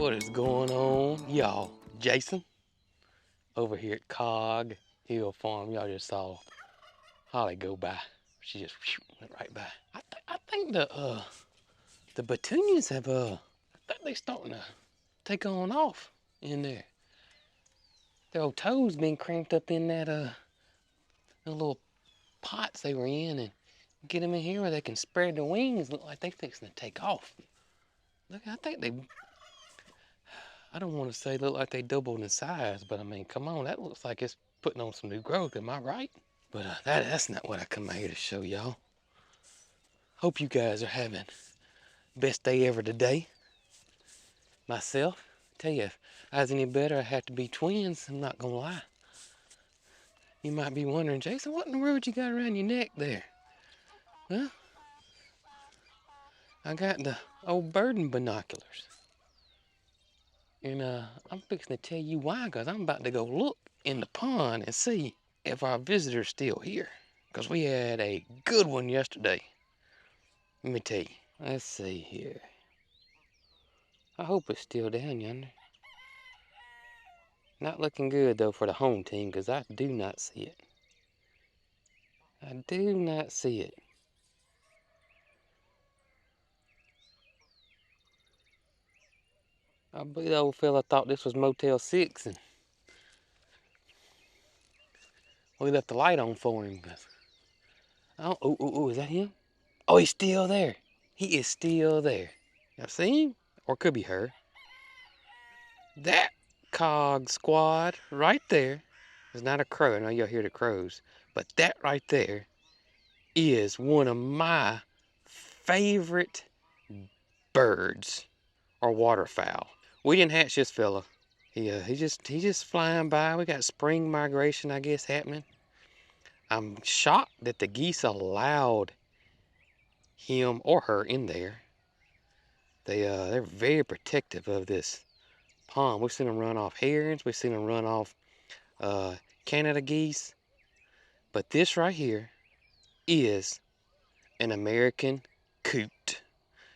What is going on, y'all? Jason over here at Cog Hill Farm. Y'all just saw Holly go by. She just went right by. I think the petunias have I think they starting to take on off in there. Their old toes been cramped up in that the little pots they were in, and get them in here where they can spread their wings. Look like they fixing to take off. Look, I think they. I don't want to say look like they doubled in size, but I mean, come on, that looks like it's putting on some new growth. Am I right? But that's not what I come out here to show y'all. Hope you guys are having best day ever today. Myself, tell you, if I was any better, I'd have to be twins. I'm not gonna lie. You might be wondering, Jason, what in the world you got around your neck there? Well, I got the old birding binoculars. And I'm fixing to tell you why, because I'm about to go look in the pond and see if our visitor's still here. Because we had a good one yesterday. Let me tell you. Let's see here. I hope it's still down yonder. Not looking good, though, for the home team, because I do not see it. I do not see it. I believe the old fella thought this was Motel 6, and we left the light on for him. Oh, is that him? Oh, he's still there. He is still there. Y'all see him? Or it could be her. That cog squad right there is not a crow. I know y'all hear the crows. But that right there is one of my favorite birds or waterfowl. We didn't hatch this fella. He's just flying by. We got spring migration, I guess, happening. I'm shocked that the geese allowed him or her in there. They're very protective of this pond. We've seen them run off herons. We've seen them run off Canada geese. But this right here is an American coot.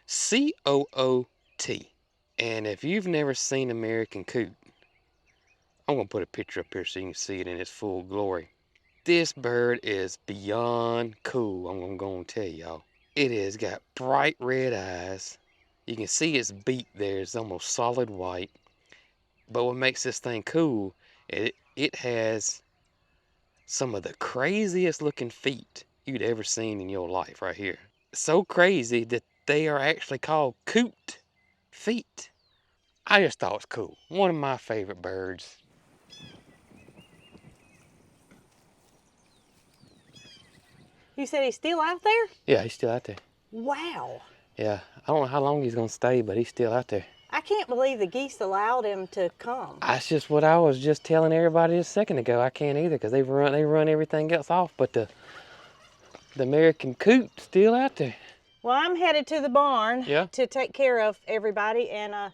C-O-O-T. And if you've never seen American coot, I'm going to put a picture up here so you can see it in its full glory. This bird is beyond cool, I'm going to tell y'all. It has got bright red eyes. You can see its beak there is almost solid white. But what makes this thing cool, it has some of the craziest looking feet you'd ever seen in your life right here. So crazy that they are actually called coot feet. I just thought it was cool. One of my favorite birds. You said he's still out there? Yeah, he's still out there. Wow. Yeah, I don't know how long he's gonna stay, but he's still out there. I can't believe the geese allowed him to come. That's just what I was just telling everybody a second ago. I can't either, because they run everything else off, but the American coot's still out there. Well, I'm headed to the barn to take care of everybody, and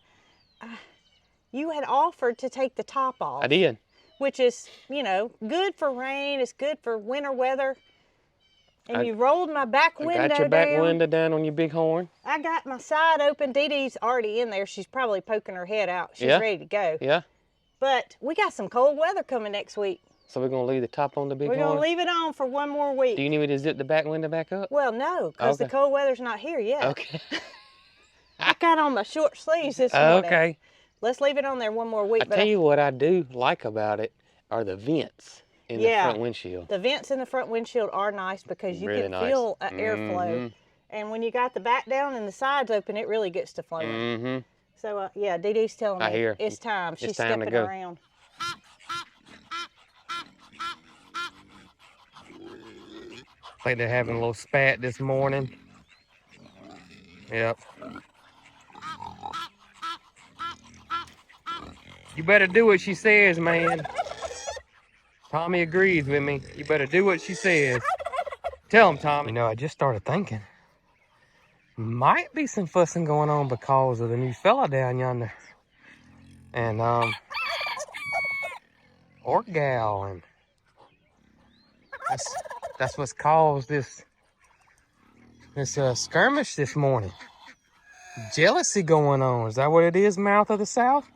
you had offered to take the top off. I did. Which is, good for rain. It's good for winter weather. And you rolled my back window down. I got your back window down on your big horn. I got my side open. Dee Dee's already in there. She's probably poking her head out. She's ready to go. Yeah. But we got some cold weather coming next week. So we're going to leave the top on the big horn? We're going to leave it on for one more week. Do you need me to zip the back window back up? Well, no, because the cold weather's not here yet. Okay. I got on my short sleeves this morning. Okay. Let's leave it on there one more week. I tell you what I do like about it are the vents in the front windshield. The vents in the front windshield are nice because you can feel an airflow. And when you got the back down and the sides open, it really gets to flowing. So, Dee Dee's telling me it's time. She's stepping around. I think they're having a little spat this morning. Yep. You better do what she says, man. Tommy agrees with me. You better do what she says. Tell him, Tommy. I just started thinking. Might be some fussing going on because of the new fella down yonder. And, or gal. And that's what's caused this skirmish this morning. jealousy going on. Is that what it is, Mouth of the South?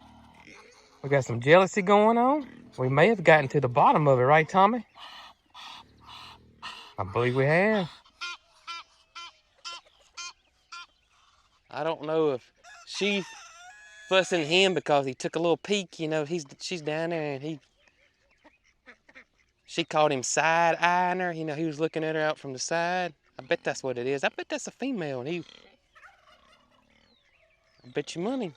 We got some jealousy going on. We may have gotten to the bottom of it, right, Tommy? I believe we have. I don't know if she's fussing him because he took a little peek. You know, she's down there and she caught him side-eyeing her. You know, he was looking at her out from the side. I bet that's what it is. I bet that's a female. And I bet you money.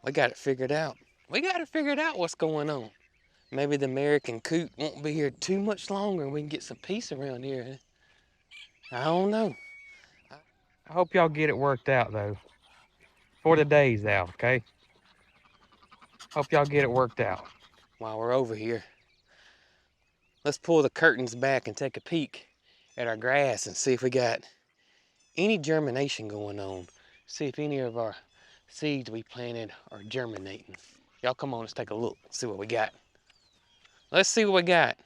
We got it figured out. We got it figured out what's going on. Maybe the American coot won't be here too much longer and we can get some peace around here. I don't know. I hope y'all get it worked out, though. For the days out, okay? Hope y'all get it worked out. While we're over here, let's pull the curtains back and take a peek at our grass and see if we got any germination going on. See if any of our seeds we planted are germinating. Y'all come on, let's take a look, see what we got. Let's see what we got.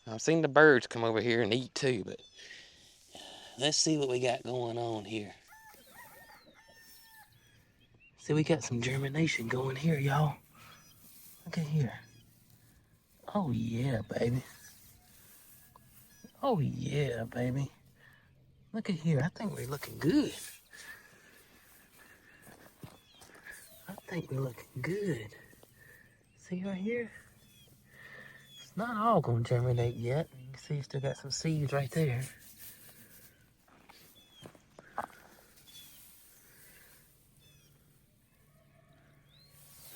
I've seen the birds come over here and eat too, but let's see what we got going on here. See, we got some germination going here, y'all. Look at here. Oh yeah, baby. Oh yeah, baby. Look at here. I think we're looking good. I think we're looking good. See right here? It's not all gonna germinate yet. You can see you still got some seeds right there.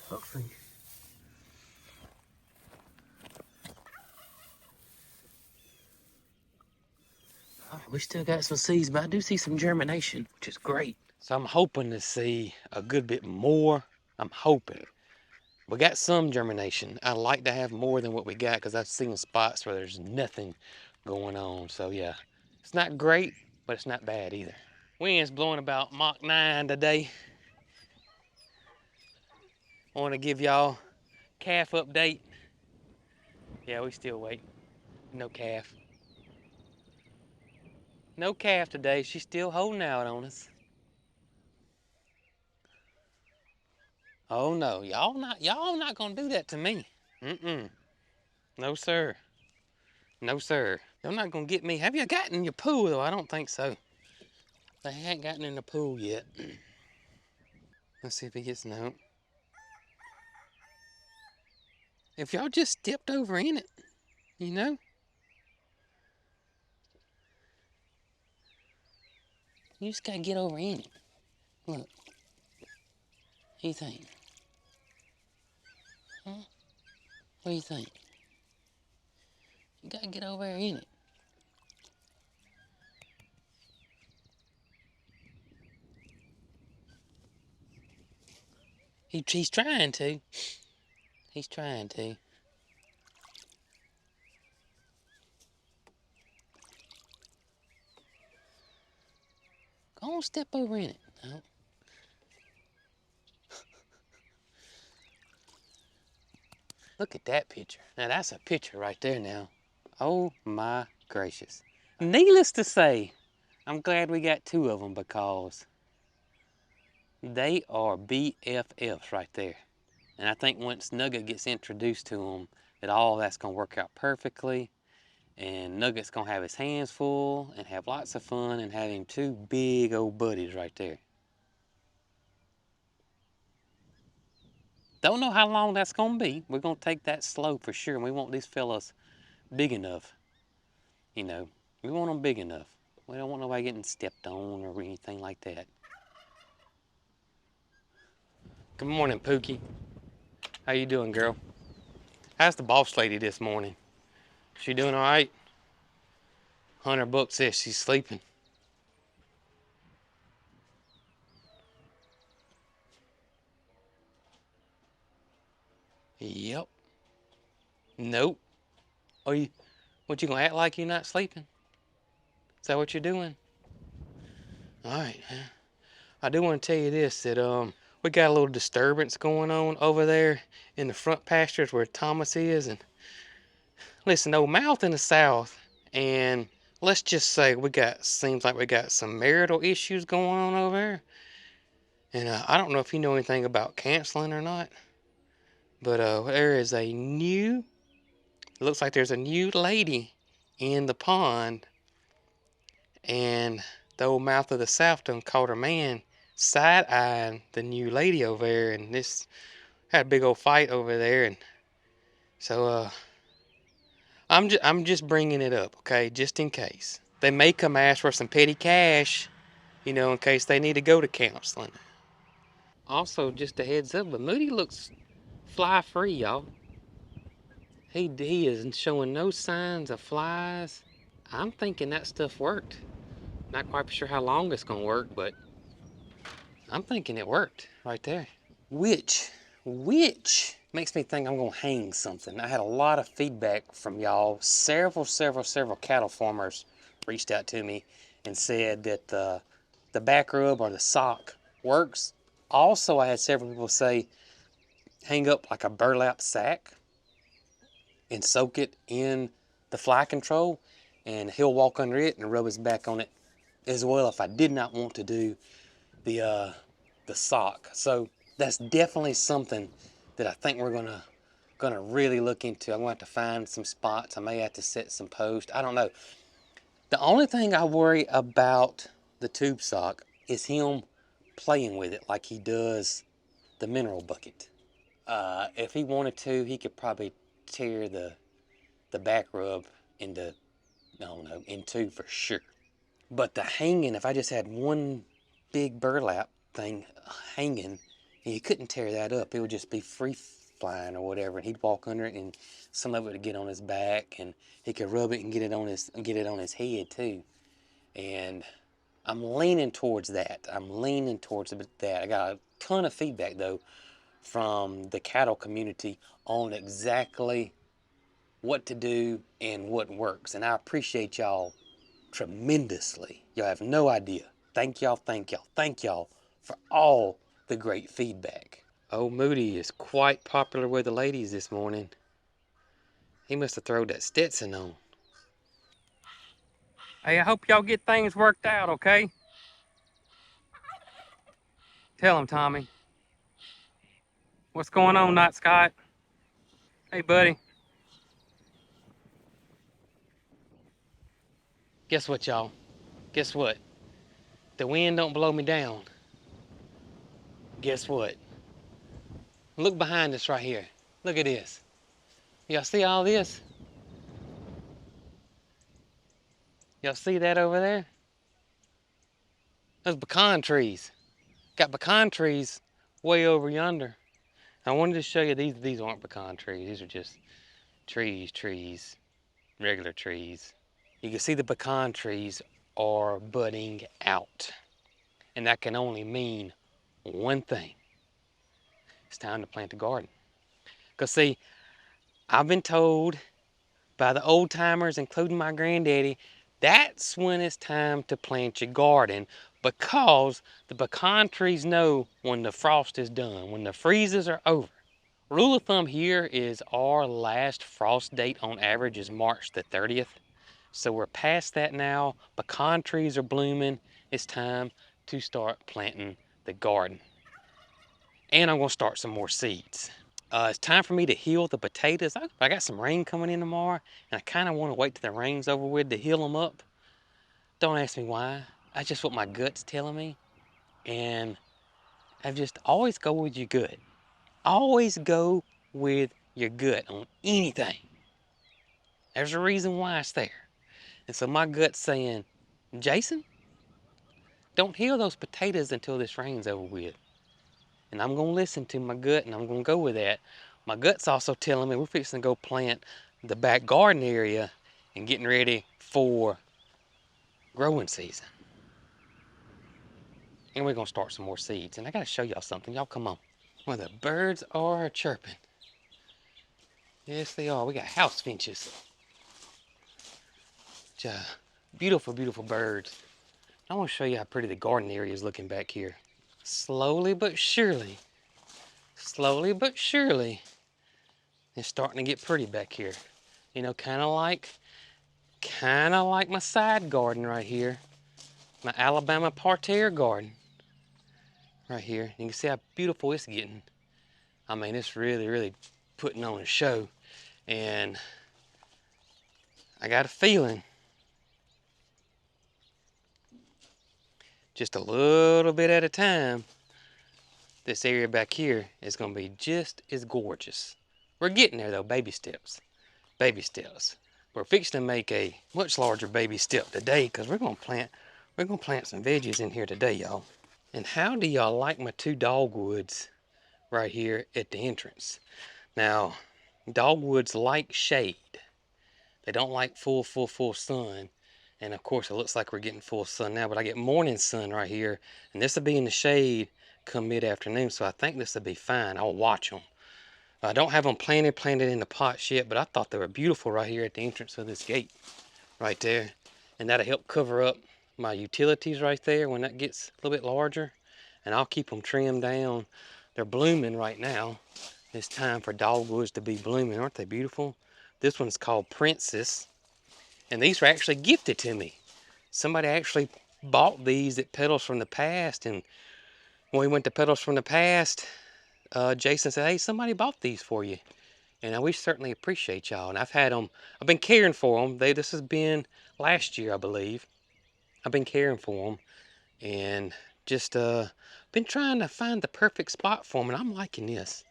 Hopefully. We still got some seeds, but I do see some germination, which is great. So I'm hoping to see a good bit more. I'm hoping. We got some germination. I'd like to have more than what we got because I've seen spots where there's nothing going on. So yeah, it's not great, but it's not bad either. Wind's blowing about Mach 9 today. I want to give y'all calf update. Yeah, we still waiting. No calf. No calf today. She's still holding out on us. Oh no, y'all not gonna do that to me. No sir. No sir. Y'all not gonna get me. Have you gotten in your pool though? I don't think so. They haven't gotten in the pool yet. Let's see if he gets no. If y'all just stepped over in it, you know? You just gotta get over in it. Look. What do you think? Huh? What do you think? You gotta get over there in it. He's trying to. He's trying to. Go on, step over in it. No. Look at that picture. Now that's a picture right there now. Oh my gracious. Needless to say, I'm glad we got two of them because they are BFFs right there. And I think once Nugget gets introduced to them, that all that's gonna work out perfectly. And Nugget's gonna have his hands full and have lots of fun and have him two big old buddies right there. Don't know how long that's gonna be. We're gonna take that slow for sure. And we want these fellas big enough. You know, we want them big enough. We don't want nobody getting stepped on or anything like that. Good morning, Pookie. How you doing, girl? How's the boss lady this morning? She doing all right? Hunter Book says she's sleeping. Yep. Nope. What you gonna act like you're not sleeping? Is that what you're doing? All right. I do want to tell you this, that we got a little disturbance going on over there in the front pastures where Thomas is. And listen, old Mouth in the south and let's just say seems like we got some marital issues going on over there. And I don't know if you know anything about canceling or not, but there is a new, it looks like there's a new lady in the pond, and the old mouth of the South done caught her man side-eyeing the new lady over there, and this had a big old fight over there, and so I'm just bringing it up, okay, just in case. They may come ask for some petty cash, you know, in case they need to go to counseling. Also, just a heads up, but Moody looks fly free, y'all. He is showing no signs of flies. I'm thinking that stuff worked. Not quite sure how long it's gonna work, but I'm thinking it worked right there. Which makes me think I'm gonna hang something. I had a lot of feedback from y'all. Several cattle farmers reached out to me and said that the back rub or the sock works. Also, I had several people say hang up like a burlap sack and soak it in the fly control, and he'll walk under it and rub his back on it as well if I did not want to do the sock. So that's definitely something that I think we're gonna really look into. I'm gonna have to find some spots. I may have to set some posts. I don't know. The only thing I worry about the tube sock is him playing with it like he does the mineral bucket. If he wanted to, he could probably tear the back rub into, I don't know, in two for sure. But the hanging, if I just had one big burlap thing hanging, and you couldn't tear that up, it would just be free flying or whatever, and he'd walk under it, and some of it would get on his back, and he could rub it and get it on his head too. And I'm leaning towards that. I got a ton of feedback though from the cattle community on exactly what to do and what works, and I appreciate y'all tremendously. Y'all have no idea. Thank y'all for all the great feedback. Old Moody is quite popular with the ladies this morning. He must have thrown that Stetson on. Hey, I hope y'all get things worked out, okay? Tell him, Tommy. What's going on, Night Scott? Hey, buddy. Guess what, y'all? Guess what? The wind don't blow me down. Guess what? Look behind us right here. Look at this. Y'all see all this? Y'all see that over there? Those pecan trees. Got pecan trees way over yonder. I wanted to show you these aren't pecan trees. These are just trees, regular trees. You can see the pecan trees are budding out. And that can only mean one thing. It's time to plant a garden. Because see, I've been told by the old timers, including my granddaddy, that's when it's time to plant your garden, because the pecan trees know when the frost is done, when the freezes are over. Rule of thumb here is our last frost date on average is March the 30th. So we're past that now. Pecan trees are blooming. It's time to start planting the garden. And I'm gonna start some more seeds. It's time for me to heal the potatoes. I got some rain coming in tomorrow, and I kind of want to wait till the rain's over with to heal them up. Don't ask me why. That's just what my gut's telling me. And I've just always go with your gut. Always go with your gut on anything. There's a reason why it's there. And so my gut's saying, Jason, don't heal those potatoes until this rain's over with. And I'm going to listen to my gut, and I'm going to go with that. My gut's also telling me we're fixing to go plant the back garden area and getting ready for growing season. And we're going to start some more seeds. And I got to show y'all something. Y'all come on. Well, the birds are chirping. Yes, they are. We got house finches. Just beautiful, beautiful birds. I want to show you how pretty the garden area is looking back here. Slowly but surely, it's starting to get pretty back here. You know, kind of like kind of like my side garden right here. My Alabama parterre garden. Right here. You can see how beautiful it's getting. I mean, it's really, really putting on a show. And I got a feeling just a little bit at a time, this area back here is going to be just as gorgeous. We're getting there though, baby steps. Baby steps. We're fixing to make a much larger baby step today because we're going to plant some veggies in here today, y'all. And how do y'all like my 2 dogwoods right here at the entrance? Now, dogwoods like shade. They don't like full sun. And of course it looks like we're getting full sun now, but I get morning sun right here, and this will be in the shade come mid-afternoon, so I think this will be fine. I'll watch them. I don't have them planted in the pots yet, but I thought they were beautiful right here at the entrance of this gate right there. And that'll help cover up my utilities right there when that gets a little bit larger. And I'll keep them trimmed down. They're blooming right now. It's time for dogwoods to be blooming. Aren't they beautiful? This one's called Princess. And these were actually gifted to me. Somebody actually bought these at Petals from the Past. And when we went to Petals from the Past, Jason said, hey, somebody bought these for you. And we certainly appreciate y'all. And I've been caring for them. This has been last year, I believe. I've been caring for them. And just been trying to find the perfect spot for them. And I'm liking this.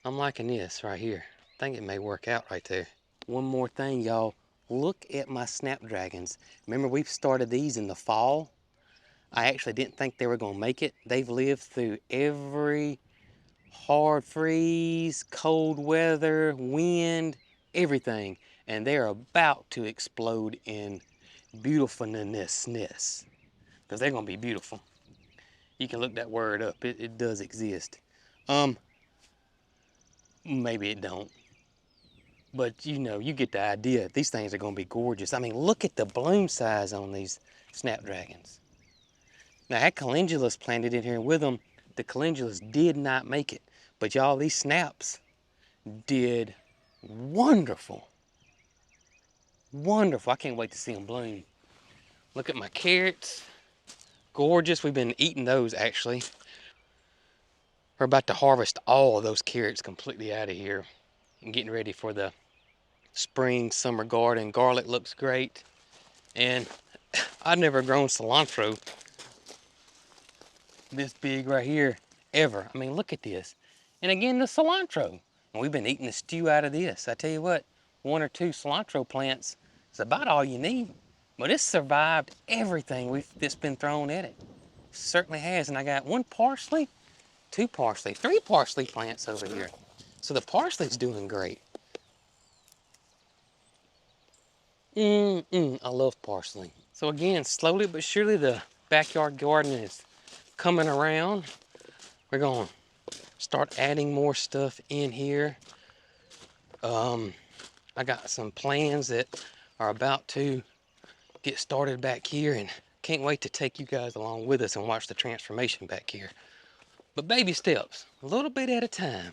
I'm liking this right here. I think it may work out right there. One more thing, y'all. Look at my snapdragons. Remember, we've started these in the fall. I actually didn't think they were going to make it. They've lived through every hard freeze, cold weather, wind, everything. And they're about to explode in beautifulness. Because they're going to be beautiful. You can look that word up. It does exist. Maybe it don't. But you know, you get the idea. These things are going to be gorgeous. I mean, look at the bloom size on these snapdragons. Now, I had calendulas planted in here with them. The calendulas did not make it. But y'all, these snaps did wonderful. Wonderful. I can't wait to see them bloom. Look at my carrots. Gorgeous. We've been eating those, actually. We're about to harvest all of those carrots completely out of here. And getting ready for the spring, summer garden. Garlic looks great. And I've never grown cilantro this big right here ever. I mean, look at this. And again, the cilantro. And we've been eating the stew out of this. I tell you what, 1 or 2 cilantro plants is about all you need. But it's survived everything that's been thrown at it. Certainly has. And I got 1 parsley, 2 parsley, 3 parsley plants over here. So the parsley's doing great. I love parsley. So again, slowly but surely the backyard garden is coming around. We're going to start adding more stuff in here. I got some plans that are about to get started back here, and can't wait to take you guys along with us and watch the transformation back here. But baby steps, a little bit at a time.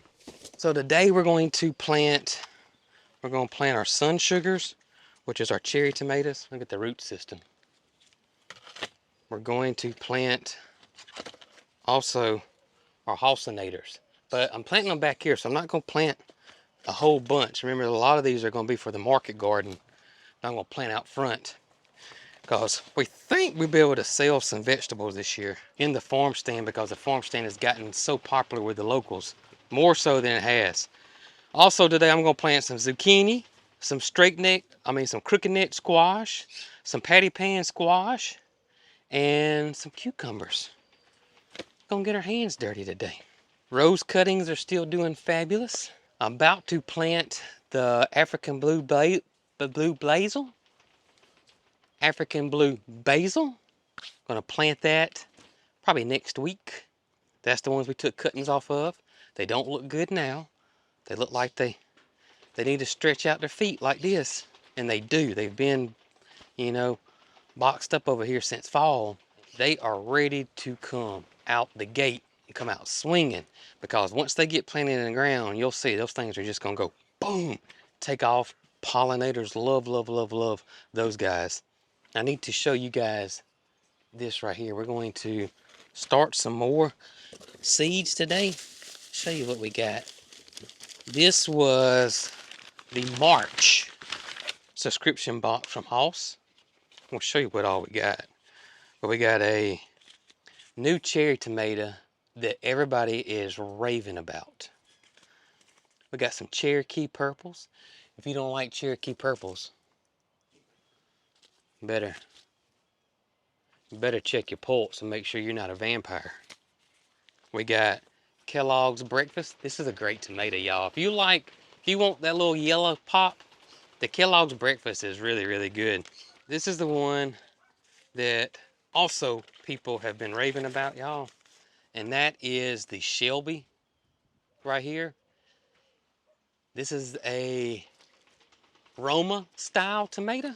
So today we're going to plant our sun sugars, which is our cherry tomatoes. Look at the root system. We're going to plant also our halcinators. But I'm planting them back here, so I'm not going to plant a whole bunch. Remember, a lot of these are going to be for the market garden. I'm going to plant out front because we think we'll be able to sell some vegetables this year in the farm stand, because the farm stand has gotten so popular with the locals, more so than it has. Also today I'm going to plant some zucchini, some some crooked neck squash, some patty pan squash, and some cucumbers. Gonna get our hands dirty today. Rose cuttings are still doing fabulous. I'm about to plant the African blue basil. African blue basil. Gonna plant that probably next week. That's the ones we took cuttings off of. They don't look good now. They look like they need to stretch out their feet like this. And they do. They've been, you know, boxed up over here since fall. They are ready to come out the gate and come out swinging, because once they get planted in the ground, you'll see those things are just gonna go boom, take off, pollinators love, love, love, love those guys. I need to show you guys this right here. We're going to start some more seeds today. Show you what we got. This was the March subscription box from Hoss. We'll show you what all we got. But we got a new cherry tomato that everybody is raving about. We got some Cherokee purples. If you don't like Cherokee purples, you better check your pulse and make sure you're not a vampire. We got Kellogg's Breakfast. This is a great tomato, y'all. If you want that little yellow pop, the Kellogg's Breakfast is really, really good. This is the one that also people have been raving about, y'all. And that is the Shelby right here. This is a Roma style tomato.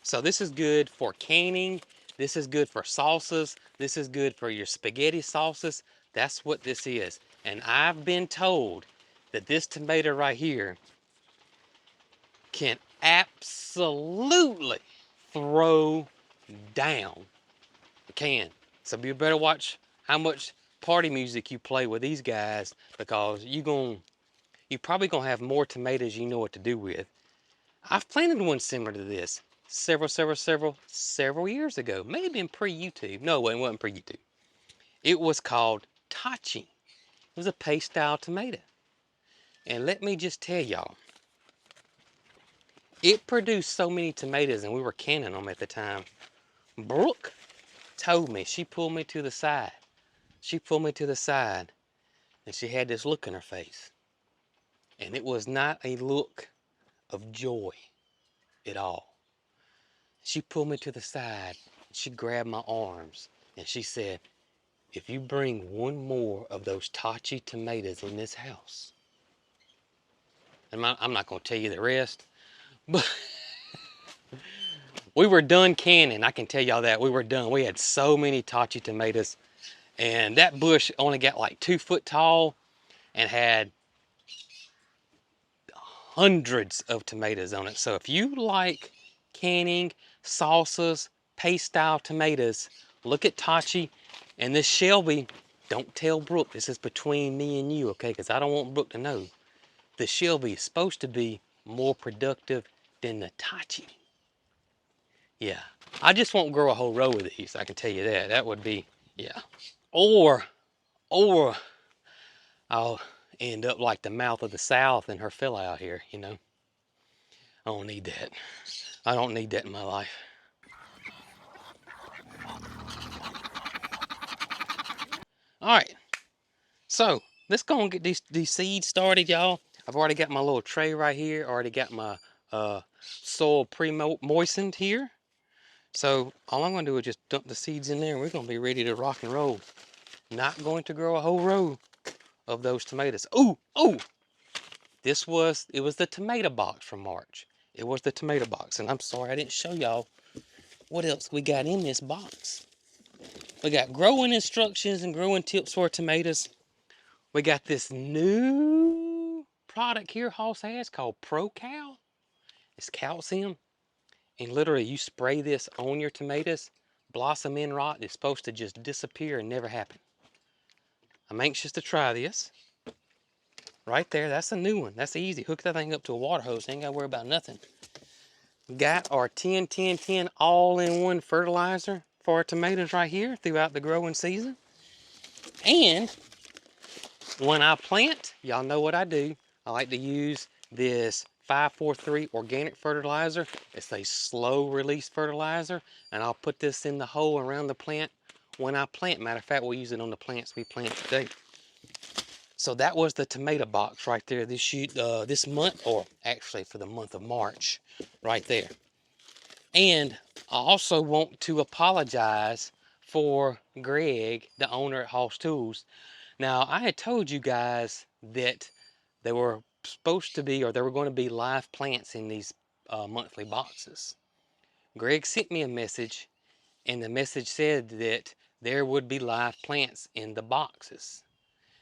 So this is good for canning. This is good for salsas. This is good for your spaghetti sauces. That's what this is. And I've been told that this tomato right here can absolutely throw down. It can. So you better watch how much party music you play with these guys, because you're probably gonna have more tomatoes you know what to do with. I've planted one similar to this several years ago. May have been pre-YouTube. No, it wasn't pre-YouTube. It was called Tachi. It was a paste style tomato. And let me just tell y'all, it produced so many tomatoes, and we were canning them at the time. Brooke told me, she pulled me to the side. She pulled me to the side, and she had this look in her face. And it was not a look of joy at all. She pulled me to the side, she grabbed my arms, and she said, if you bring one more of those Tachi tomatoes in this house, and I'm not going to tell you the rest, but we were done canning. I can tell y'all that. We were done. We had so many Tachi tomatoes, and that bush only got like 2 foot tall and had hundreds of tomatoes on it. So if you like canning, salsas, paste style tomatoes, look at Tachi. And this Shelby, don't tell Brooke, this is between me and you, okay? Because I don't want Brooke to know. The Shelby is supposed to be more productive than the Tachi. Yeah, I just won't grow a whole row of these, I can tell you that. That would be, yeah. Or I'll end up like the mouth of the South and her fella out here, you know? I don't need that. I don't need that in my life. All right, so let's go and get these seeds started, y'all. I've already got my little tray right here. Already got my soil pre-moistened here. So all I'm going to do is just dump the seeds in there, and we're going to be ready to rock and roll. Not going to grow a whole row of those tomatoes. Oh, it was the tomato box from March. It was the tomato box, and I'm sorry I didn't show y'all what else we got in this box. We got growing instructions and growing tips for tomatoes. We got this new product here Hoss has called Pro-Cal. It's calcium, and literally you spray this on your tomatoes. Blossom end rot is supposed to just disappear and never happen. I'm anxious to try this. Right there, that's a new one. That's easy. Hook that thing up to a water hose. Ain't got to worry about nothing. Got our 10-10-10 all-in-one fertilizer for our tomatoes right here throughout the growing season. And when I plant, y'all know what I do. I like to use this 543 organic fertilizer. It's a slow release fertilizer, and I'll put this in the hole around the plant when I plant. Matter of fact, we'll use it on the plants we plant today. So that was the tomato box right there this month, or actually for the month of March, right there. And I also want to apologize for Greg, the owner at Hoss Tools. Now, I had told you guys that there were supposed to be, or there were going to be live plants in these monthly boxes. Greg sent me a message, and the message said that there would be live plants in the boxes.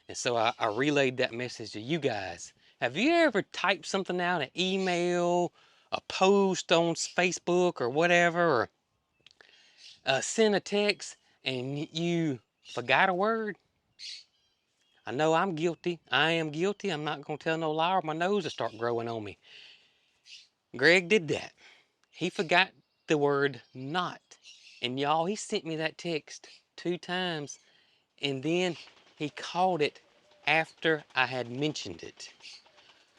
And so I relayed that message to you guys, Have you ever typed something out, an email, a post on Facebook or whatever, or sent a text and you forgot a word? I know I'm guilty. I am guilty. I'm not going to tell no lie or my nose will start growing on me. Greg did that. He forgot the word not. And y'all, he sent me that text 2 times. And then he caught it after I had mentioned it.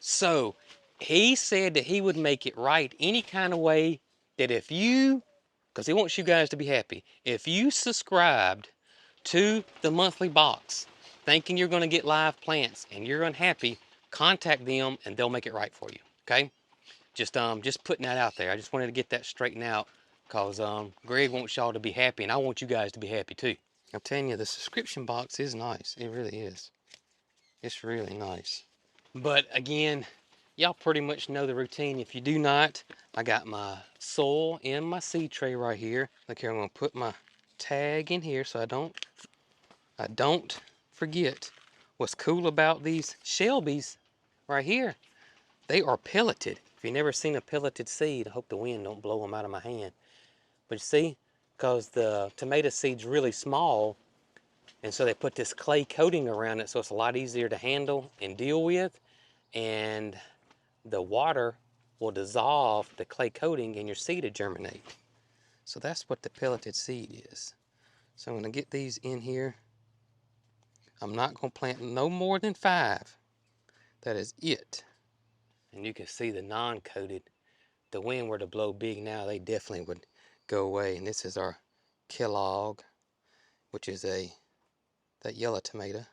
So he said that he would make it right any kind of way, that if you, because he wants you guys to be happy, if you subscribed to the monthly box thinking you're going to get live plants and you're unhappy, contact them and they'll make it right for you. Okay? Just putting that out there. I just wanted to get that straightened out because Greg wants y'all to be happy and I want you guys to be happy too. I'm telling you, the subscription box is nice. It really is. It's really nice. But again, y'all pretty much know the routine. If you do not, I got my soil in my seed tray right here. Look here, I'm gonna put my tag in here so I don't forget. What's cool about these Shelby's right here, they are pelleted. If you've never seen a pelleted seed, I hope the wind don't blow them out of my hand. But you see, because the tomato seed's really small, and so they put this clay coating around it so it's a lot easier to handle and deal with. And the water will dissolve the clay coating and your seed will germinate. So that's what the pelleted seed is. So I'm going to get these in here. I'm not going to plant no more than 5. That is it. And you can see the non-coated. The wind were to blow big now, they definitely would go away. And this is our Kellogg, which is that yellow tomato.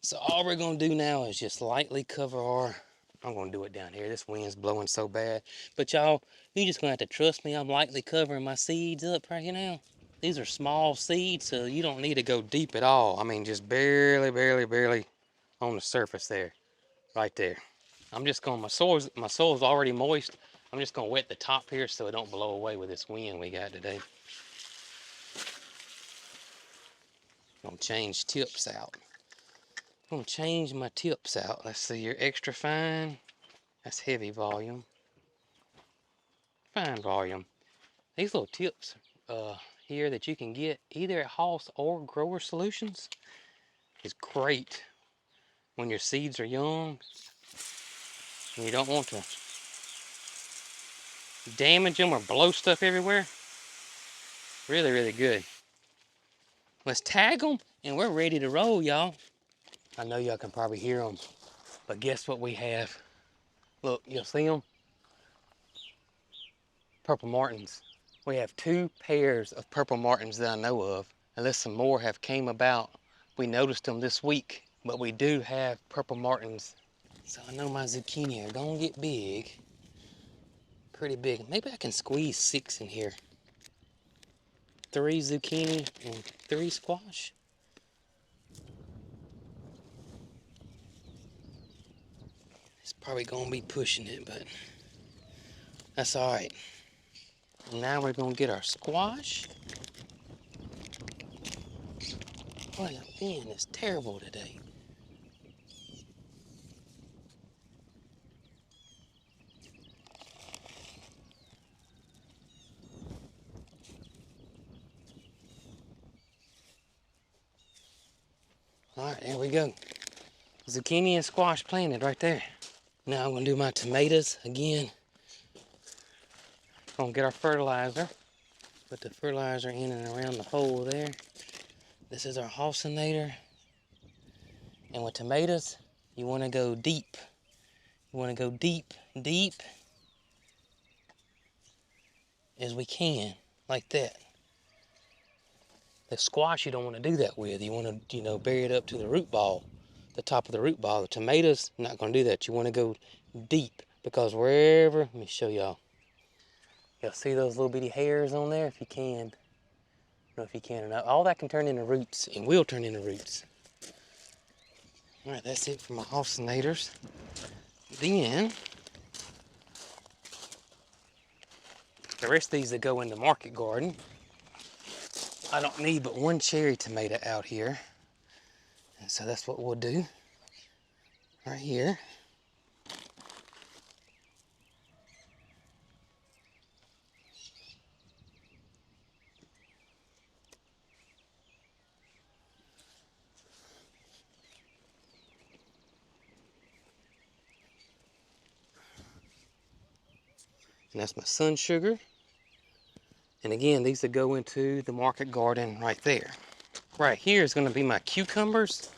So all we're going to do now is just lightly cover our, I'm going to do it down here. This wind's blowing so bad. But y'all, you just going to have to trust me. I'm lightly covering my seeds up right here now. These are small seeds, so you don't need to go deep at all. I mean, just barely on the surface there, right there. I'm just going, my soil's already moist. I'm just going to wet the top here so it don't blow away with this wind we got today. I'm going to change tips out. I'm going to change my tips out. Let's see, your extra fine. That's heavy volume. Fine volume. These little tips here that you can get either at Hoss or Grower Solutions is great when your seeds are young and you don't want to damage them or blow stuff everywhere. Really good. Let's tag them and we're ready to roll, y'all. I know y'all can probably hear them, but guess what we have? Look, you'll see them? Purple Martins. We have 2 pairs of Purple Martins that I know of, unless some more have came about. We noticed them this week, but we do have Purple Martins. So I know my zucchini are gonna get big, pretty big. Maybe I can squeeze 6 in here. 3 zucchini and 3 squash. It's probably gonna be pushing it, but that's all right. Now we're gonna get our squash. Boy, the wind is terrible today. All right, there we go. Zucchini and squash planted right there. Now I'm gonna do my tomatoes again. Gonna get our fertilizer. Put the fertilizer in and around the hole there. This is our halcinator. And with tomatoes, you wanna go deep. You wanna go deep as we can, like that. The squash, you don't wanna do that with. You wanna, bury it up to the root ball, the top of the root ball. The tomatoes, not gonna do that. You wanna go deep because wherever, let me show y'all. Y'all see those little bitty hairs on there? If you can. I don't know if you can or not. All that can turn into roots and will turn into roots. All right, that's it for my halcinators. Then, the rest of these that go in the market garden, I don't need but 1 cherry tomato out here. And so that's what we'll do right here. And that's my sun sugar. And again, these would go into the market garden right there. Right here is going to be my cucumbers.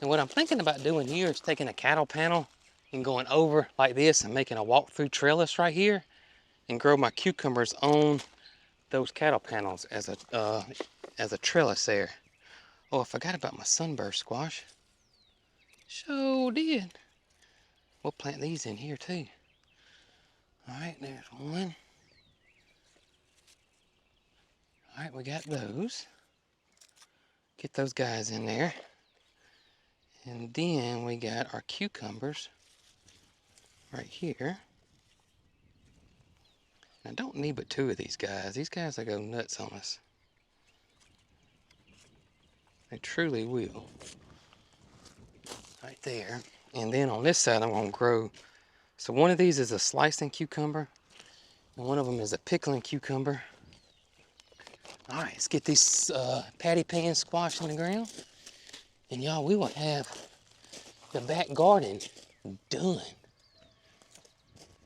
And what I'm thinking about doing here is taking a cattle panel and going over like this and making a walk-through trellis right here and grow my cucumbers on those cattle panels as a trellis there. Oh, I forgot about my sunburst squash. Sure did. We'll plant these in here too. All right, there's one. All right, we got those. Get those guys in there. And then we got our cucumbers right here. I don't need but 2 of these guys. These guys will go nuts on us. They truly will. Right there. And then on this side, I'm going to grow. So one of these is a slicing cucumber. And one of them is a pickling cucumber. All right, let's get these patty pan squash in the ground. And y'all, we will have the back garden done.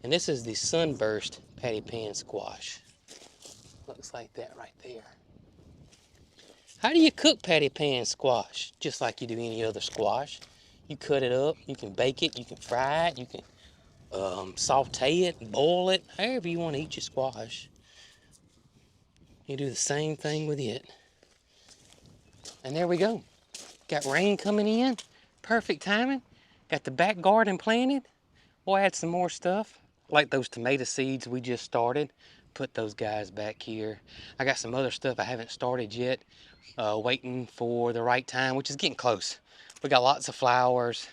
And this is the sunburst patty pan squash. Looks like that right there. How do you cook patty pan squash? Just like you do any other squash. You cut it up, you can bake it, you can fry it, you can saute it, boil it, however you want to eat your squash. You do the same thing with it. And there we go. Got rain coming in, perfect timing. Got the back garden planted. We'll add some more stuff, like those tomato seeds we just started. Put those guys back here. I got some other stuff I haven't started yet, waiting for the right time, which is getting close. We got lots of flowers,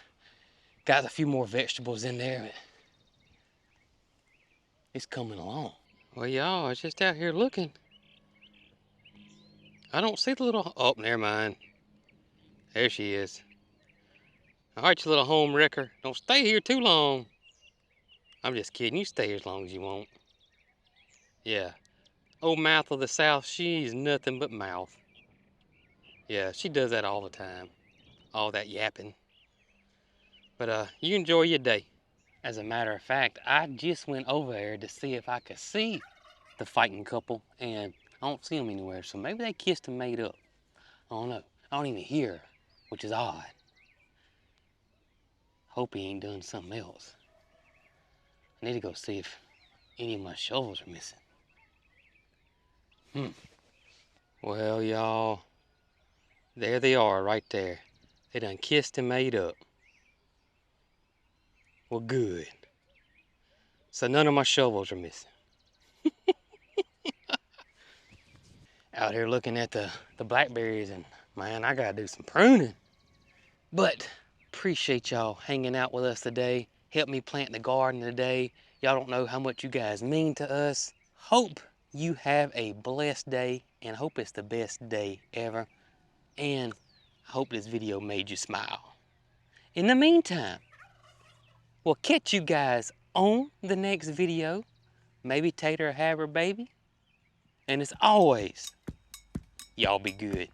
got a few more vegetables in there. It's coming along. Well, y'all, I was just out here looking. I don't see the little, oh, never mind. There she is. All right, you little home wrecker. Don't stay here too long. I'm just kidding. You stay here as long as you want. Yeah. Old Mouth of the South, she's nothing but mouth. Yeah, she does that all the time. All that yapping. But you enjoy your day. As a matter of fact, I just went over there to see if I could see the fighting couple, and I don't see them anywhere. So maybe they kissed and made up. I don't know. I don't even hear her, which is odd. Hope he ain't done something else. I need to go see if any of my shovels are missing. Well, y'all, there they are right there. They done kissed and made up. Well, good. So none of my shovels are missing. Out here looking at the blackberries, and man, I gotta do some pruning. But appreciate y'all hanging out with us today. Help me plant the garden today. Y'all don't know how much you guys mean to us. Hope you have a blessed day, and hope it's the best day ever. And I hope this video made you smile. In the meantime, we'll catch you guys on the next video. Maybe Tater will have her baby. And as always, y'all be good.